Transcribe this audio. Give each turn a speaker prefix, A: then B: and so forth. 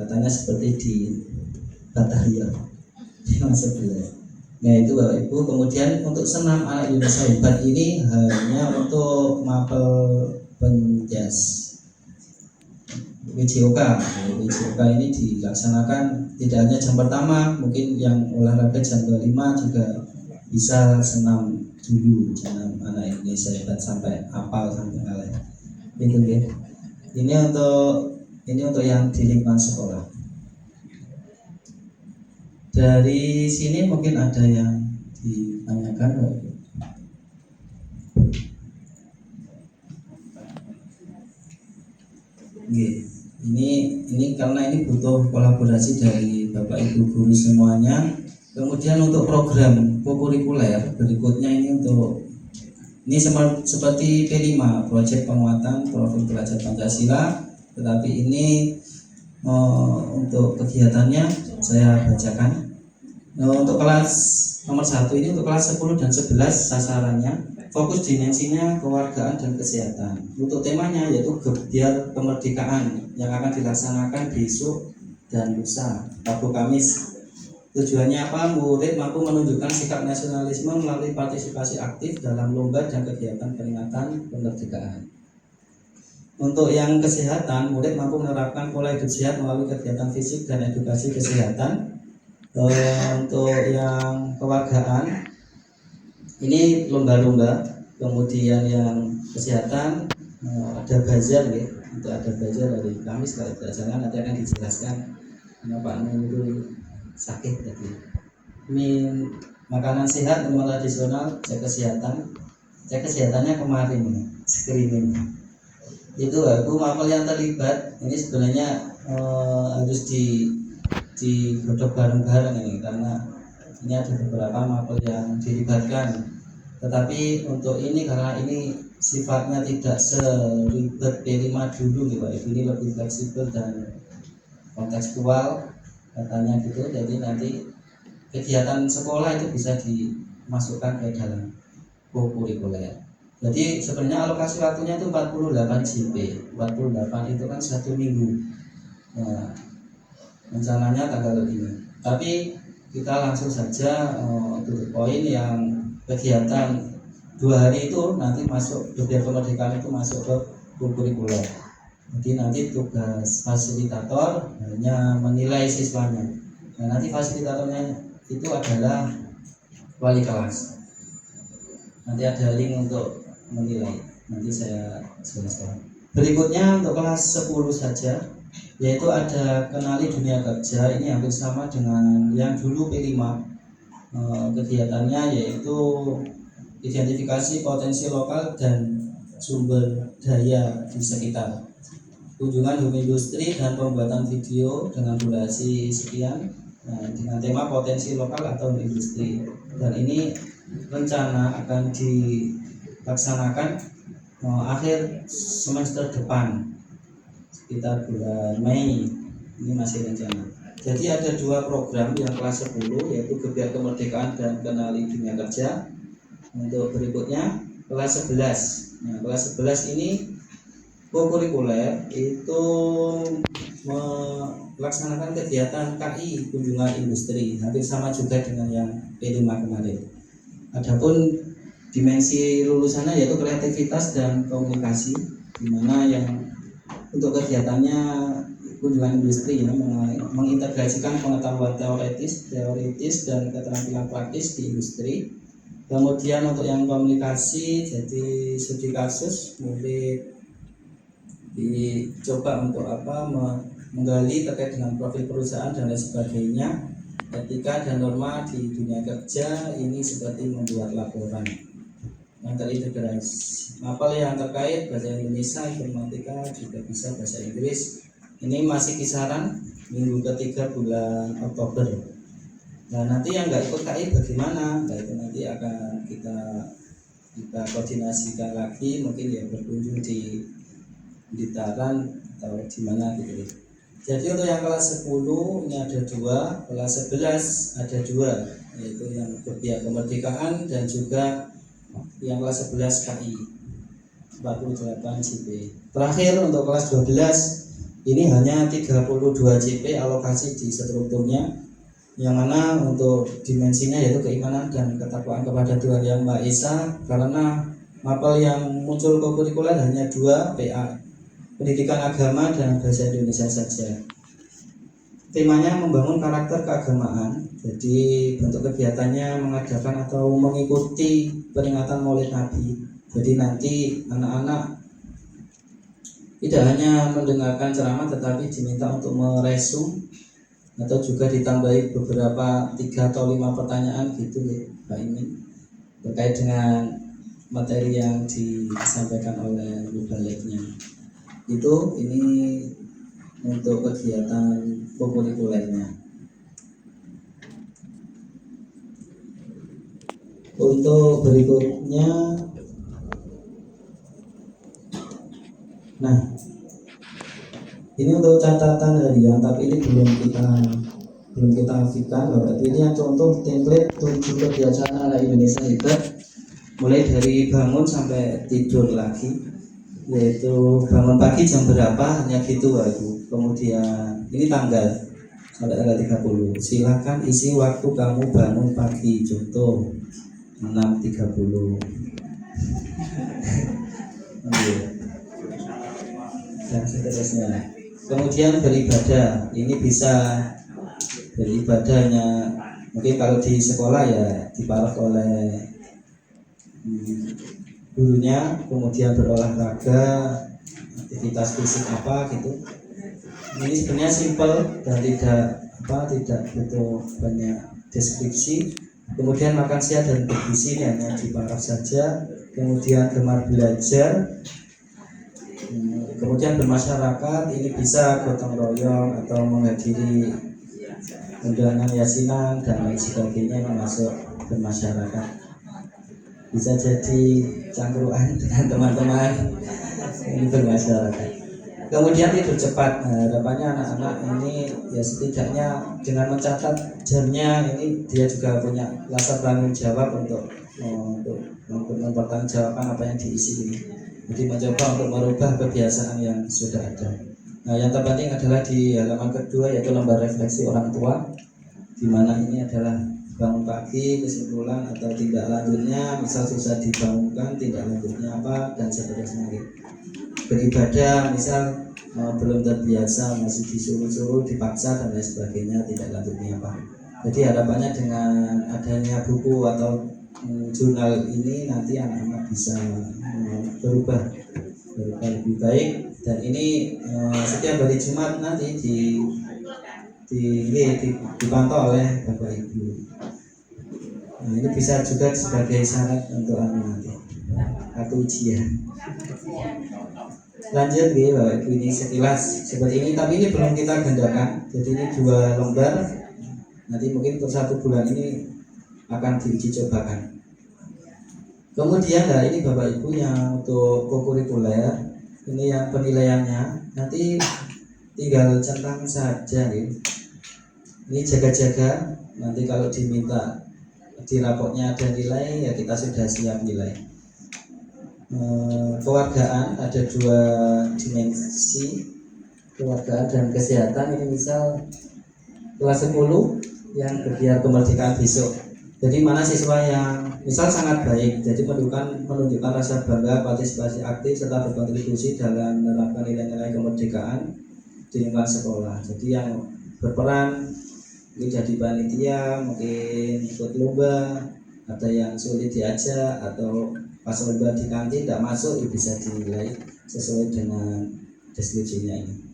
A: katanya seperti di Batavia di masa belas. Nah itu Bapak Ibu. Kemudian untuk senam anak Indonesia hebat ini hanya untuk mapel penjas WJOK. WJOK ini dilaksanakan tidak hanya jam pertama, mungkin yang olahraga jam 5 juga bisa senam dulu, senam anak Indonesia hebat sampai hafal sampai ngalah. Itu ya. Ini untuk yang di lingkungan sekolah. Dari sini mungkin ada yang ditanyakan. Ini karena ini butuh kolaborasi dari Bapak Ibu guru semuanya. Kemudian untuk program kokurikuler berikutnya ini seperti P5, proyek penguatan profil pelajar Pancasila. Tetapi ini untuk kegiatannya saya bacakan. Untuk kelas nomor 1 ini untuk kelas 10 dan 11 sasarannya fokus dimensinya kewargaan dan kesehatan. Untuk temanya yaitu Gebiar Kemerdekaan yang akan dilaksanakan besok dan lusa, Rabu Kamis. Tujuannya apa? Murid mampu menunjukkan sikap nasionalisme melalui partisipasi aktif dalam lomba dan kegiatan peringatan kemerdekaan. Untuk yang kesehatan, murid mampu menerapkan pola hidup sehat melalui kegiatan fisik dan edukasi kesehatan. Untuk yang kewargaan, ini lomba-lomba. Kemudian yang kesehatan ada bazar ya, untuk ada bazar dari Kamis kalau tidak salah, nanti akan dijelaskan Pak Nur sakit tadi. Ini makanan sehat, minuman tradisional, cek kesehatan. Cek kesehatannya kemarin screening. Itu aku mapel yang terlibat ini sebenarnya harus digodok bareng-bareng ini, karena ini ada beberapa mapel yang dilibatkan. Tetapi untuk ini karena ini sifatnya tidak seribet P5 dulu gitu, ini lebih fleksibel dan kontekstual katanya gitu. Jadi nanti kegiatan sekolah itu bisa dimasukkan ke dalam kokurikuler. Jadi sebenarnya alokasi waktunya itu 48 JP. 48 itu kan 1 minggu. Nah, rencananya tanggal ini. Tapi kita langsung saja to the point, yang kegiatan 2 hari itu nanti masuk Gebiar Kemerdekaan itu masuk ke kokurikuler. Jadi nanti tugas fasilitator hanya menilai siswanya. Nah, nanti fasilitatornya itu adalah wali kelas. Nanti ada link untuk menilai, nanti saya jelaskan. Berikutnya untuk kelas 10 saja, yaitu ada kenali dunia kerja. Ini hampir sama dengan yang dulu P5. Kegiatannya yaitu identifikasi potensi lokal dan sumber daya di sekitar, kunjungan home industri dan pembuatan video dengan durasi sekian, dengan tema potensi lokal atau industri. Dan ini rencana akan dilaksanakan akhir semester depan, sekitar bulan Mei. Ini masih rencana. Jadi ada 2 program yang kelas 10, yaitu Gebiar Kemerdekaan dan Kenali Dunia Kerja. Untuk berikutnya kelas 11. Nah, kelas 11 ini kokurikuler itu melaksanakan kegiatan KI kunjungan industri, hampir sama juga dengan yang P5 kemarin. Adapun dimensi lulusannya yaitu kreativitas dan komunikasi, di mana yang untuk kegiatannya kunjungan industri ya, mengintegrasikan pengetahuan teoritis dan keterampilan praktis di industri. Kemudian untuk yang komunikasi, jadi studi kasus, murid dicoba untuk menggali terkait dengan profil perusahaan dan lain sebagainya, etika dan norma di dunia kerja. Ini seperti membuat laporan yang terintegrasi. Mapel yang terkait bahasa Indonesia, informatika, juga bisa bahasa Inggris. Ini masih kisaran minggu ketiga bulan Oktober. Nah, nanti yang nggak ikut KI bagaimana? Nah, itu nanti akan kita koordinasikan lagi, mungkin ya berkunjung di Blitar atau di mana gitu. Jadi untuk yang kelas 10 ini ada 2, kelas 11 ada 2, yaitu yang Gebiar Kemerdekaan dan juga yang kelas 11 KI 48 JP. Terakhir untuk kelas 12 Ini hanya 32 CP alokasi di strukturnya, yang mana untuk dimensinya yaitu keimanan dan ketakwaan kepada Tuhan Yang Maha Esa. Karena mapel yang muncul kokurikuler hanya 2 PA, pendidikan agama dan bahasa Indonesia saja. Temanya membangun karakter keagamaan. Jadi bentuk kegiatannya mengadakan atau mengikuti peringatan Maulid Nabi. Jadi nanti anak-anak tidak hanya mendengarkan ceramah, tetapi diminta untuk meresum atau juga ditambahi beberapa 3 atau 5 pertanyaan gitu ya Pak Imin, terkait dengan materi yang disampaikan oleh mubaliknya. Ini untuk kegiatan kokurikulernya. Untuk berikutnya, nah ini untuk catatan harian, tapi ini belum kita aktifkan. Berarti ini yang contoh template 7 kebiasaan ala Indonesia Hebat, mulai dari bangun sampai tidur lagi, yaitu bangun pagi jam berapa, hanya gitu Ibu. Kemudian ini tanggal sampai tanggal 30. Silakan isi waktu kamu bangun pagi, contoh 6.30. Dan seterusnya. Kemudian beribadah, ini bisa beribadahnya mungkin kalau di sekolah ya diparah oleh gurunya, kemudian berolahraga, aktivitas fisik apa gitu. Ini sebenarnya simpel dan tidak butuh banyak deskripsi. Kemudian makan sehat dan bergizi, ini hanya diparah saja. Kemudian gemar belajar. Kemudian bermasyarakat, ini bisa gotong royong atau menghadiri undangan yasinan dan lain sebagainya, masuk bermasyarakat. Bisa jadi cangkruan dengan teman-teman, ini bermasyarakat. Kemudian tidur cepat. Harapannya anak-anak ini ya setidaknya dengan mencatat jamnya, ini dia juga punya rasa tanggung jawab untuk mempertanggungjawabkan apa yang diisi ini. Jadi mencoba untuk merubah kebiasaan yang sudah ada. Nah, yang terpenting adalah di halaman kedua, yaitu lembar refleksi orang tua, di mana ini adalah bangun pagi, kesimpulan atau tindak lanjutnya, misal susah dibangunkan, tindak lanjutnya apa, dan seterusnya. Beribadah, misal belum terbiasa, masih disuruh-suruh, dipaksa dan lain sebagainya, tindak lanjutnya apa. Jadi harapannya dengan adanya buku atau jurnal ini nanti anak-anak bisa berubah lebih baik. Dan ini setiap hari Jumat nanti dipantau oleh Bapak Ibu. Nah, ini bisa juga sebagai syarat untuk nanti atau ujian. Lanjut nih Bapak Ibu, ini sekilas seperti ini, tapi ini belum kita gandakan. Jadi ini 2 lembar. Nanti mungkin untuk 1 bulan ini akan diuji cobakan. Kemudian ini Bapak Ibu yang untuk kokurikuler, ini yang penilaiannya nanti tinggal centang saja nih. Ini jaga-jaga, nanti kalau diminta di rapotnya ada nilai, ya kita sudah siap nilai. Kewargaan ada 2 dimensi, kewargaan dan kesehatan. Ini misal kelas 10 yang biar kemerdekaan besok. Jadi mana siswa yang misal sangat baik, jadi menunjukkan rasa bangga, partisipasi aktif serta berkontribusi dalam menerapkan nilai-nilai kemerdekaan di lingkungan sekolah. Jadi yang berperan mungkin jadi panitia, mungkin ikut lomba, ada yang sulit diajak atau pas lomba di kantin tidak masuk, bisa dinilai sesuai dengan deskripsinya ini.